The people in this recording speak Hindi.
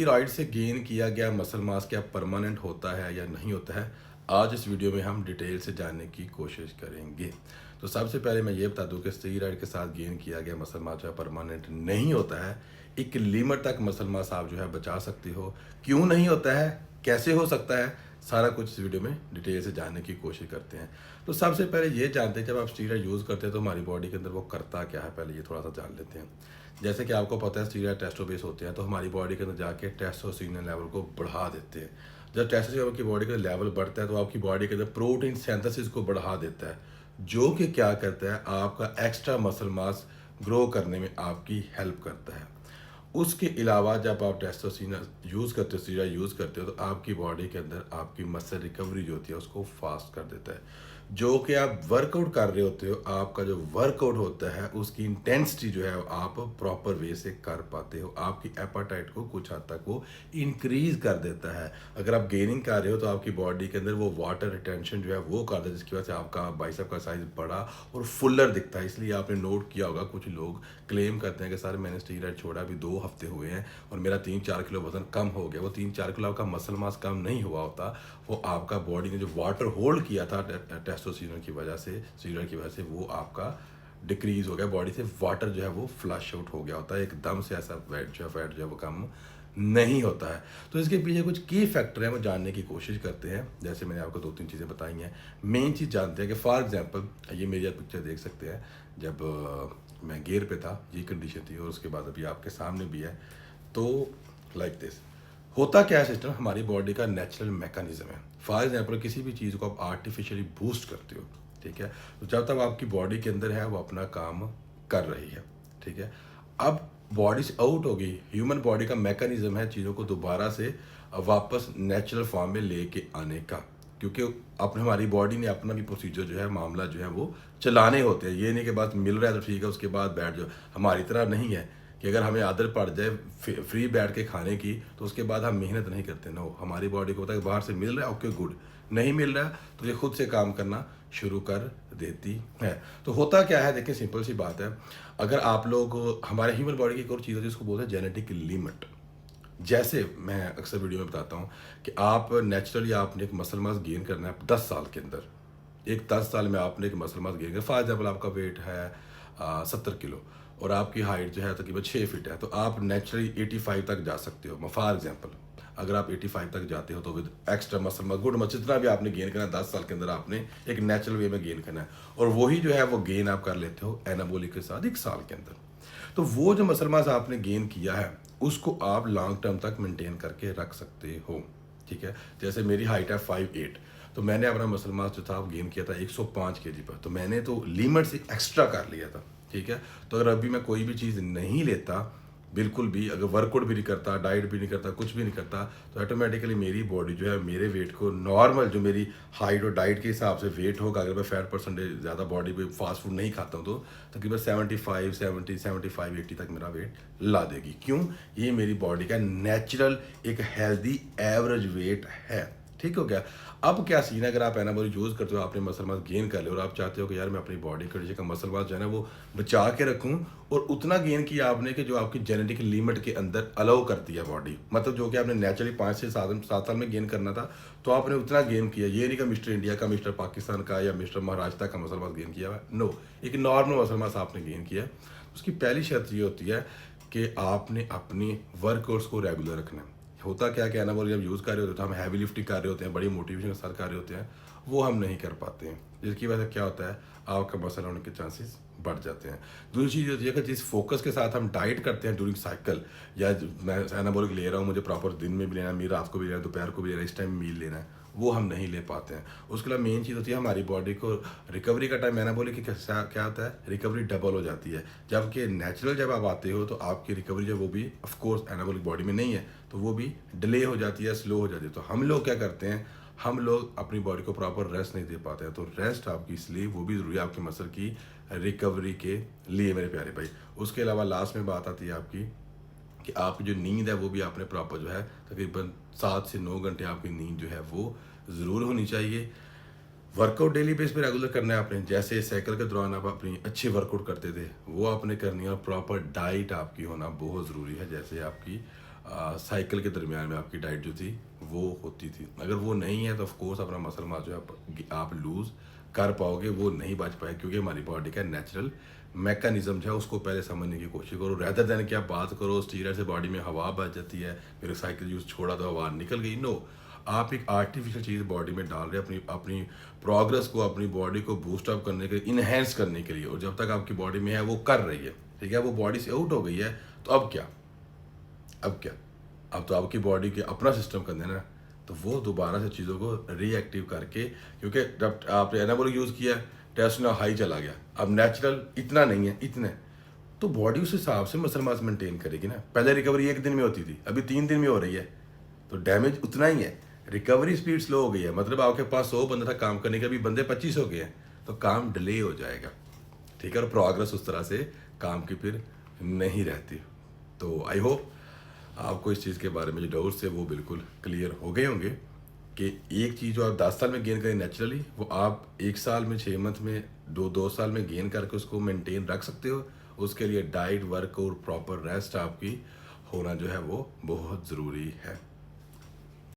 स्टीरॉइड से गेन किया गया मसल मास क्या परमानेंट होता है या नहीं होता है। आज इस वीडियो में हम डिटेल से जानने की कोशिश करेंगे। तो सबसे पहले मैं ये बता दूं कि स्टीरॉइड के साथ गेन किया गया मसल मास जो है परमानेंट नहीं होता है। एक लिमिट तक मसल मास आप जो है बचा सकते हो। क्यों नहीं होता है, कैसे हो सकता है, सारा कुछ इस वीडियो में डिटेल से जानने की कोशिश करते हैं। तो सबसे पहले ये जानते हैं जब आप स्टीरॉइड यूज़ करते हैं तो हमारी बॉडी के अंदर वो करता क्या है, पहले ये थोड़ा सा जान लेते हैं। जैसे कि आपको पता है स्टीरॉयड टेस्टो बेस होते हैं, तो हमारी बॉडी के अंदर जाके टेस्टोस्टेरोन लेवल को बढ़ा देते हैं। जब टेस्टोस्टेरोन की बॉडी का लेवल बढ़ता है तो आपकी बॉडी के अंदर प्रोटीन सिंथेसिस को बढ़ा देता है, जो कि क्या करता है, आपका एक्स्ट्रा मसल मास ग्रो करने में आपकी हेल्प करता है। उसके अलावा जब आप टेस्टोस्टेरोन यूज़ करते हो, स्टीरॉयड यूज़ करते हो, तो आपकी बॉडी के अंदर आपकी मसल रिकवरी जो होती है उसको फास्ट कर देता है। जो कि आप वर्कआउट कर रहे होते हो, आपका जो वर्कआउट होता है उसकी इंटेंसिटी जो है आप प्रॉपर वे से कर पाते हो। आपकी एपेटाइट को कुछ हद तक वो इंक्रीज कर देता है। अगर आप गेनिंग कर रहे हो तो आपकी बॉडी के अंदर वो वाटर रिटेंशन जो है वो कर देता है, जिसकी वजह से आपका बाइसेप का साइज बड़ा और फुलर दिखता है। इसलिए आपने नोट किया होगा, कुछ लोग क्लेम करते हैं कि सर मैंने स्टीरॉयड छोड़ा अभी 2 हफ्ते हुए हैं और मेरा 3-4 किलो वजन कम हो गया। वो 3-4 किलो आपका मसल मास कम नहीं हुआ होता, वो आपका बॉडी ने जो वाटर होल्ड किया था टेस्टोस्टेरोन की वजह से, स्टीरॉयड की वजह से, वो आपका डिक्रीज हो गया। बॉडी से वाटर जो है वो फ्लश आउट हो गया होता है। एकदम से ऐसा फैट जो है वो कम नहीं होता है। तो इसके पीछे कुछ की फैक्टर हैं, वो जानने की कोशिश करते हैं। जैसे मैंने आपको 2-3 चीज़ें बताई हैं। मेन चीज़ जानते हैं कि फॉर एग्जांपल ये मेरी पिक्चर देख सकते हैं, जब मैं गेयर पे था ये कंडीशन थी, और उसके बाद अभी आपके सामने भी है। तो लाइक दिस होता क्या है, सिस्टम हमारी बॉडी का नेचुरल मैकेनिज्म है। फॉर एग्जाम्पल किसी भी चीज़ को आप आर्टिफिशियली बूस्ट करते हो, ठीक है, तो जब तक आपकी बॉडी के अंदर है वो अपना काम कर रही है, ठीक है। अब बॉडी से आउट होगी, ह्यूमन बॉडी का मैकेनिज्म है चीज़ों को दोबारा से वापस नेचुरल फॉर्म में लेके आने का, क्योंकि अपने हमारी बॉडी ने अपना भी प्रोसीजर जो है, मामला जो है वो चलाने होते हैं। ये नहीं कि बस मिल रहा है तो ठीक है उसके बाद बैठ जाओ। हमारी तरह नहीं है कि अगर हमें आदत पड़ जाए फ्री बैठ के खाने की तो उसके बाद हम मेहनत नहीं करते। नो, हमारी बॉडी को पता है कि बाहर से मिल रहा है, ओके गुड, नहीं मिल रहा है तो ये खुद से काम करना शुरू कर देती है। तो होता क्या है, देखिए सिंपल सी बात है। अगर आप लोग, हमारे ह्यूमन बॉडी की एक और चीज़ है जिसको बोलते हैं जेनेटिक लिमिट। जैसे मैं अक्सर वीडियो में बताता हूँ कि आप नेचुरली आपने एक मसल मास गेन करना है 10 साल के अंदर। एक 10 साल में आपने एक मसल मास गेन कर, फॉर एग्जाम्पल आपका वेट है 70 किलो और आपकी हाइट जो है तकरीबन 6 फीट है, तो आप नेचुरली 85 तक जा सकते हो। फॉर एग्जाम्पल अगर आप 85 तक जाते हो तो with extra muscle mass, good muscle, जितना भी आपने गेन करना है 10 साल के अंदर आपने एक नेचुरल वे में गेन करना है, और वही जो है वो गेन आप कर लेते हो एनाबोलिक के साथ 1 साल के अंदर। तो वो जो मसल मास आपने गेन किया है उसको आप लॉन्ग टर्म तक मेंटेन करके रख सकते हो, ठीक है। जैसे मेरी हाइट है 5'8", तो मैंने अपना मसल मास जो था वो गेन किया था 105 केजी पर, तो मैंने तो लिमिट से एक्स्ट्रा कर लिया था, ठीक है। तो अगर अभी मैं कोई भी चीज़ नहीं लेता, बिल्कुल भी अगर वर्कआउट भी नहीं करता, डाइट भी नहीं करता, कुछ भी नहीं करता, तो ऑटोमेटिकली मेरी बॉडी जो है मेरे वेट को नॉर्मल, जो मेरी हाइट और डाइट के हिसाब से वेट होगा, अगर मैं फैट परसेंटेज ज़्यादा बॉडी पे फास्ट फूड नहीं खाता हूँ तो तकरीबन 75 80 तक मेरा वेट ला देगी। क्यों? ये मेरी बॉडी का नेचुरल एक हेल्दी एवरेज वेट है, ठीक हो गया। अब क्या सीन है, अगर आप एनाबॉलिक यूज़ करते हो, आपने मसल मास गेन कर लिया और आप चाहते हो कि यार मैं अपनी बॉडी कंडीशन का मसल मास जो है ना वो बचा के रखूं, और उतना गेन किया आपने कि जो आपकी जेनेटिक लिमिट के अंदर अलाउ करती है बॉडी, मतलब जो कि आपने नेचुरली 5 से 7 साल में गेन करना था, तो आपने उतना गेन किया। ये नहीं कि मिस्टर इंडिया का, मिस्टर पाकिस्तान का या मिस्टर महाराष्ट्र का मसल मास गेन किया हुआ है, नो, एक नॉर्मल मसल मास आपने गेन किया। उसकी पहली शर्त ये होती है कि आपने अपनी वर्कआउट्स को रेगुलर रखना है। होता क्या कि एनाबॉलिक जब यूज़ कर रहे होते हैं तो हम हैवी लिफ्टिंग कर रहे होते हैं, बड़ी मोटिवेशन के साथ कर रहे होते हैं, वो हम नहीं कर पाते हैं, जिसकी वजह से क्या होता है, आपका मसल होने के चांसेस बढ़ जाते हैं। दूसरी चीज़ होती है कि जिस फोकस के साथ हम डाइट करते हैं ड्यूरिंग साइकिल, या मैं एनाबॉलिक ले रहा हूँ, मुझे प्रॉपर दिन में भी लेना है, मेरी रात को भी लेना है, दोपहर को भी लेना है, इस टाइम मील लेना है, वो हम नहीं ले पाते हैं। उसके अलावा मेन चीज़ होती है हमारी बॉडी को रिकवरी का टाइम, एनाबॉलिक की क्या होता है, रिकवरी डबल हो जाती है। जबकि नेचुरल जब आप आते हो तो आपकी रिकवरी जो वो भी ऑफ कोर्स एनाबॉलिक बॉडी में नहीं है, तो वो भी डिले हो जाती है, स्लो हो जाती है। तो हम लोग क्या करते हैं, हम लोग अपनी बॉडी को प्रॉपर रेस्ट नहीं दे पाते हैं। तो रेस्ट आपकी इसलिए वो भी ज़रूरी है आपके मसल की रिकवरी के लिए, मेरे प्यारे भाई। उसके अलावा लास्ट में बात आती है आपकी कि आपकी जो नींद है वो भी आपने प्रॉपर जो है तकरीबन 7 से 9 घंटे आपकी नींद जो है वो ज़रूर होनी चाहिए। वर्कआउट डेली बेस पे रेगुलर करना है आपने, जैसे साइकिल के दौरान आप अपनी अच्छी वर्कआउट करते थे वो आपने करनी है, और प्रॉपर डाइट आपकी होना बहुत ज़रूरी है। जैसे आपकी साइकिल के दरमियान में आपकी डाइट जो थी वो होती थी। अगर वो नहीं है तो ऑफ कोर्स अपना मसल मास जो है आप लूज़ कर पाओगे, वो नहीं बच पाए, क्योंकि हमारी बॉडी का नेचुरल मैकेनिज्म जो है उसको पहले समझने की कोशिश करो, रेदर देन कि आप बात करो स्टीरॉयड से बॉडी में हवा बच जाती है, फिर साइकिल यूज़ छोड़ा तो हवा निकल गई। नो, आप एक आर्टिफिशियल चीज़ बॉडी में डाल रहे हैं अपनी अपनी प्रोग्रेस को, अपनी बॉडी को बूस्ट अप करने के लिए, इन्हेंस करने के लिए, और जब तक आपकी बॉडी में है वो कर रही है, ठीक है, वो बॉडी से आउट हो गई है तो अब क्या, अब तो आपकी बॉडी के अपना सिस्टम कर देना, तो वो दोबारा से चीज़ों को रीएक्टिव करके, क्योंकि जब आपने एनाबॉलिक यूज़ किया टेस्टोस्टेरोन हाई चला गया, अब नेचुरल इतना नहीं है, इतने, तो बॉडी उस हिसाब से मसल मास मेंटेन करेगी ना। पहले रिकवरी 1 दिन में होती थी, अभी 3 दिन में हो रही है, तो डैमेज उतना ही है, रिकवरी स्पीड स्लो हो गई है। मतलब आपके पास 100 बंदा था काम करने के, अभी बंदे 25 हो गए हैं, तो काम डिले हो जाएगा, ठीक है, और प्रोग्रेस उस तरह से काम की फिर नहीं रहती। तो आई होप आपको इस चीज़ के बारे में जो डाउट्स थे वो बिल्कुल क्लियर हो गए होंगे कि एक चीज़ जो आप 10 साल में गेन करें नेचुरली, वो आप 1 साल में, 6 मंथ में, 2 साल में गेन करके उसको मेंटेन रख सकते हो। उसके लिए डाइट, वर्क और प्रॉपर रेस्ट आपकी होना जो है वो बहुत ज़रूरी है।